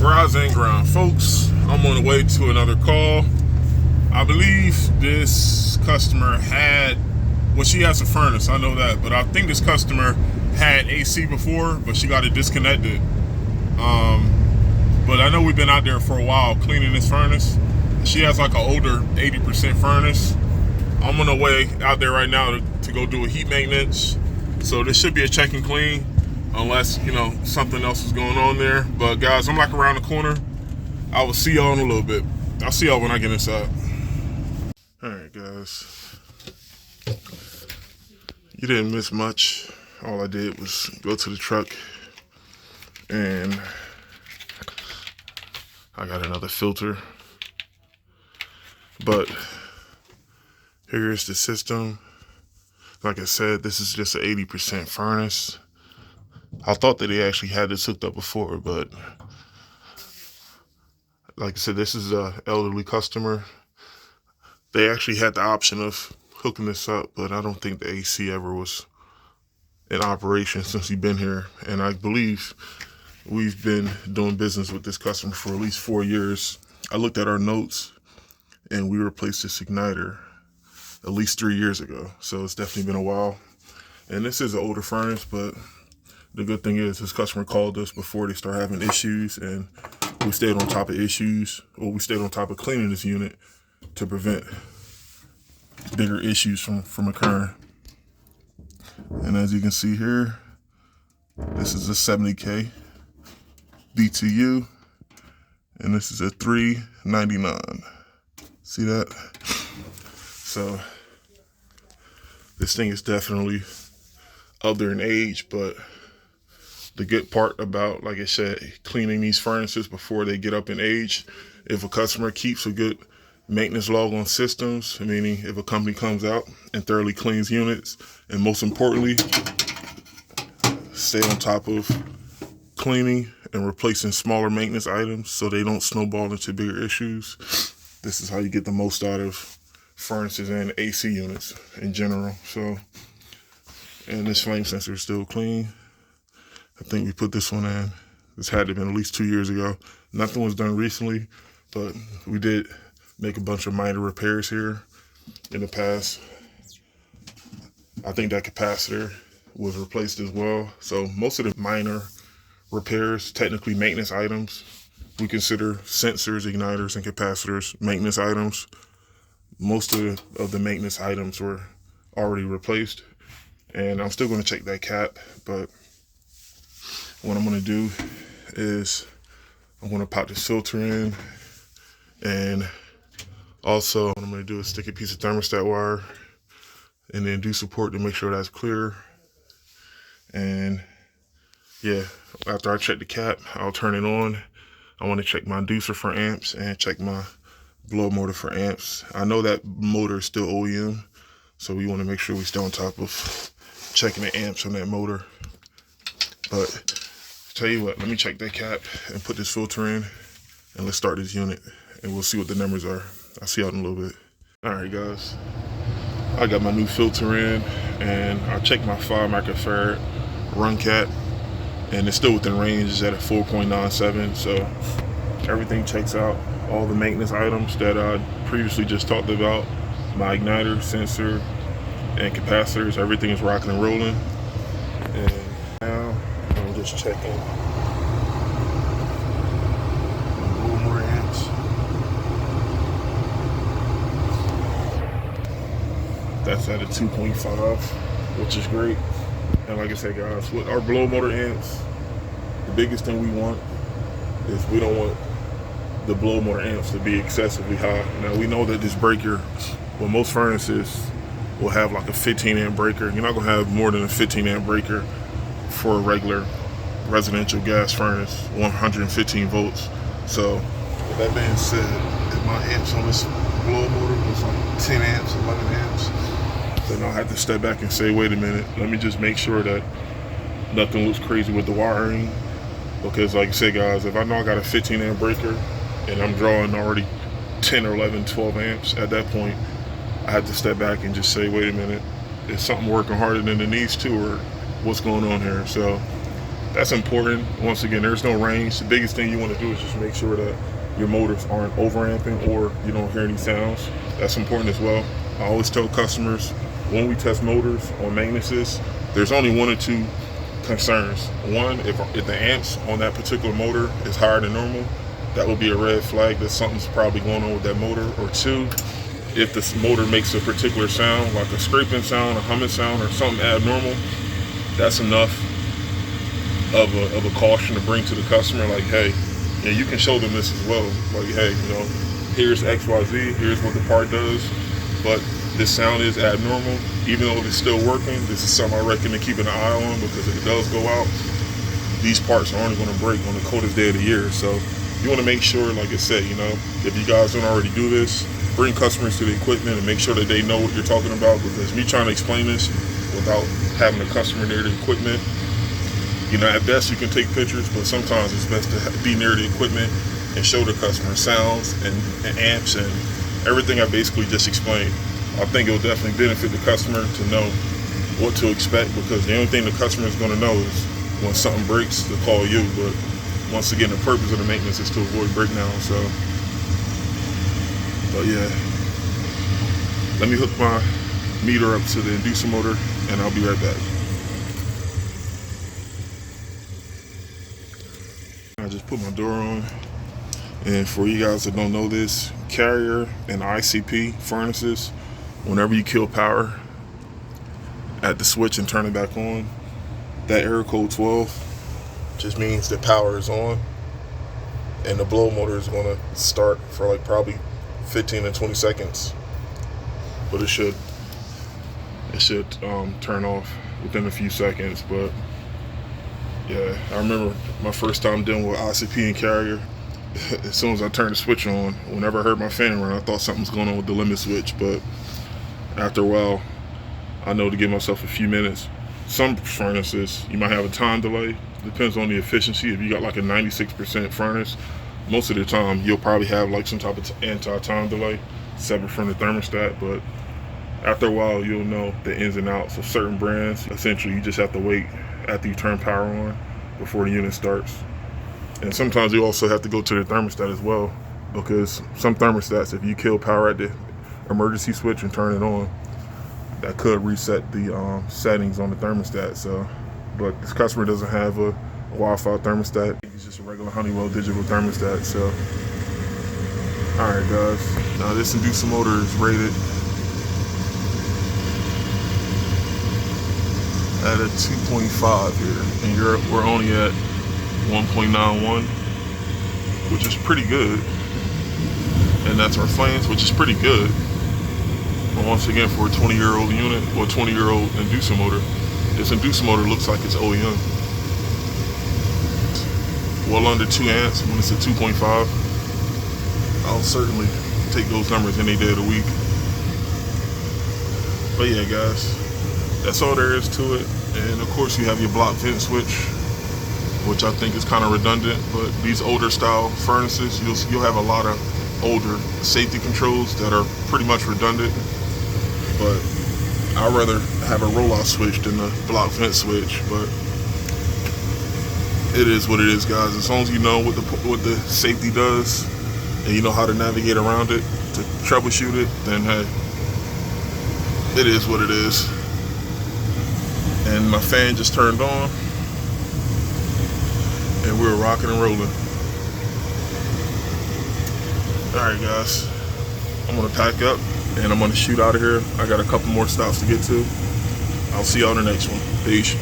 Rise and grind, folks. I'm on the way to another call. I believe this customer had, well, she has a furnace, I know that, but I think this customer had AC before, but she got it disconnected. But I know we've been out there for a while cleaning this furnace. She has like an older 80% furnace. I'm on the way out there right now to go do a heat maintenance. So this should be a check and clean, unless, you know, something else is going on there. But guys, I'm like around the corner. I will see y'all in a little bit. I'll see y'all when I get inside. All right, guys. You didn't miss much. All I did was go to the truck and I got another filter. But here's the system. Like I said, this is just an 80% furnace. I thought that they actually had this hooked up before, but like I said, this is an elderly customer. They actually had the option of hooking this up, but I don't think the AC ever was in operation since we've been here. And I believe we've been doing business with this customer for at least 4 years. I looked at our notes and we replaced this igniter at least 3 years ago. So it's definitely been a while. And this is an older furnace, but the good thing is this customer called us before they start having issues, and we stayed on top of issues, or we stayed on top of cleaning this unit to prevent bigger issues from occurring. And as you can see here, this is a 70K BTU, and this is a 399. See that? So this thing is definitely older in age, but the good part about, like I said, cleaning these furnaces before they get up in age, if a customer keeps a good maintenance log on systems, meaning if a company comes out and thoroughly cleans units, and most importantly, stay on top of cleaning and replacing smaller maintenance items so they don't snowball into bigger issues, this is how you get the most out of furnaces and AC units in general. So, and this flame sensor is still clean. I think we put this one in. This had to have been at least 2 years ago. Nothing was done recently, but we did make a bunch of minor repairs here in the past. I think that capacitor was replaced as well. So most of the minor repairs, technically maintenance items, we consider sensors, igniters, and capacitors maintenance items. Most of the maintenance items were already replaced, and I'm still going to check that cap, but what I'm going to do is I'm going to pop this filter in, and also what I'm going to do is stick a piece of thermostat wire and then do support to make sure that's clear. And yeah, after I check the cap, I'll turn it on. I want to check my inducer for amps and check my blow motor for amps. I know that motor is still OEM, so we want to make sure we stay on top of checking the amps on that motor. But tell you what, let me check that cap and put this filter in, and let's start this unit, and we'll see what the numbers are. I'll see y'all in a little bit. All right, guys, I got my new filter in, and I checked my 5 microfarad run cap, and it's still within range. It's at a 4.97, so everything checks out. All the maintenance items that I previously just talked about, my igniter, sensor, and capacitors, everything is rocking and rolling. And now I'm just checking my blow motor amps. That's at a 2.5, which is great. And like I said, guys, with our blow motor amps, the biggest thing we want is we don't want the blow motor amps to be excessively high. Now we know that this breaker, well, most furnaces will have like a 15 amp breaker. You're not gonna have more than a 15 amp breaker for a regular residential gas furnace, 115 volts. So with that being said, if my amps on this blow motor was like 10 amps, 11 amps, then I'll have to step back and say, wait a minute, let me just make sure that nothing looks crazy with the wiring. Because like I said, guys, if I know I got a 15 amp breaker and I'm drawing already 10 or 11, 12 amps, at that point, I had to step back and just say, wait a minute, is something working harder than it needs to, or what's going on here? So That's important. Once again, there's no range. The biggest thing you want to do is just make sure that your motors aren't overamping or you don't hear any sounds. That's important as well. I always tell customers when we test motors on maintenances, there's only one or two concerns. One, if the amps on that particular motor is higher than normal, that will be a red flag that something's probably going on with that motor. Or two, if this motor makes a particular sound, like a scraping sound, a humming sound, or something abnormal, that's enough of a caution to bring to the customer. Like, hey, and you can show them this as well. Like, hey, here's XYZ, here's what the part does, but this sound is abnormal. Even though it's still working, this is something I recommend keeping an eye on, because if it does go out, these parts are only going to break on the coldest day of the year. So you want to make sure, like I said, if you guys don't already do this, bring customers to the equipment and make sure that they know what you're talking about, because me trying to explain this without having a customer near the equipment, at best you can take pictures, but sometimes it's best to be near the equipment and show the customer sounds and amps and everything I basically just explained. I think it will definitely benefit the customer to know what to expect, because the only thing the customer is going to know is when something breaks to call you. But once again, the purpose of the maintenance is to avoid breakdowns. So, but yeah, let me hook my meter up to the inducer motor and I'll be right back. I just put my door on, and for you guys that don't know this, Carrier and ICP furnaces, whenever you kill power at the switch and turn it back on, that error code 12 just means that power is on, and the blow motor is going to start for like probably 15 to 20 seconds, but it should turn off within a few seconds. But yeah, I remember my first time dealing with ICP and Carrier. As soon as I turned the switch on, whenever I heard my fan run, I thought something was going on with the limit switch. But after a while, I know to give myself a few minutes. Some furnaces, you might have a time delay. Depends on the efficiency. If you got like a 96% furnace, most of the time you'll probably have like some type of anti-time delay separate from the thermostat. But after a while, you'll know the ins and outs of certain brands. Essentially, you just have to wait after you turn power on before the unit starts. And sometimes you also have to go to the thermostat as well, because some thermostats, if you kill power at the emergency switch and turn it on, that could reset the settings on the thermostat. So, but this customer doesn't have a Wi-Fi thermostat. It's just a regular Honeywell digital thermostat. So, all right, guys. Now this inducer motor is rated at a 2.5 here, and we're only at 1.91, which is pretty good, and that's our flames, which is pretty good. But once again, for a 20-year-old unit or 20-year-old inducer motor, this inducer motor looks like it's OEM. Well under 2 amps when it's at 2.5. I'll certainly take those numbers any day of the week. But yeah, guys, that's all there is to it. And of course you have your block vent switch, which I think is kind of redundant, but these older style furnaces, you'll have a lot of older safety controls that are pretty much redundant. But I'd rather have a rollout switch than a block vent switch. But it is what it is, guys. As long as you know what the safety does and you know how to navigate around it to troubleshoot it, then hey, it is what it is. And my fan just turned on, and we're rocking and rolling. Alright, guys, I'm gonna pack up and I'm gonna shoot out of here. I got a couple more stops to get to. I'll see y'all in the next one. Peace.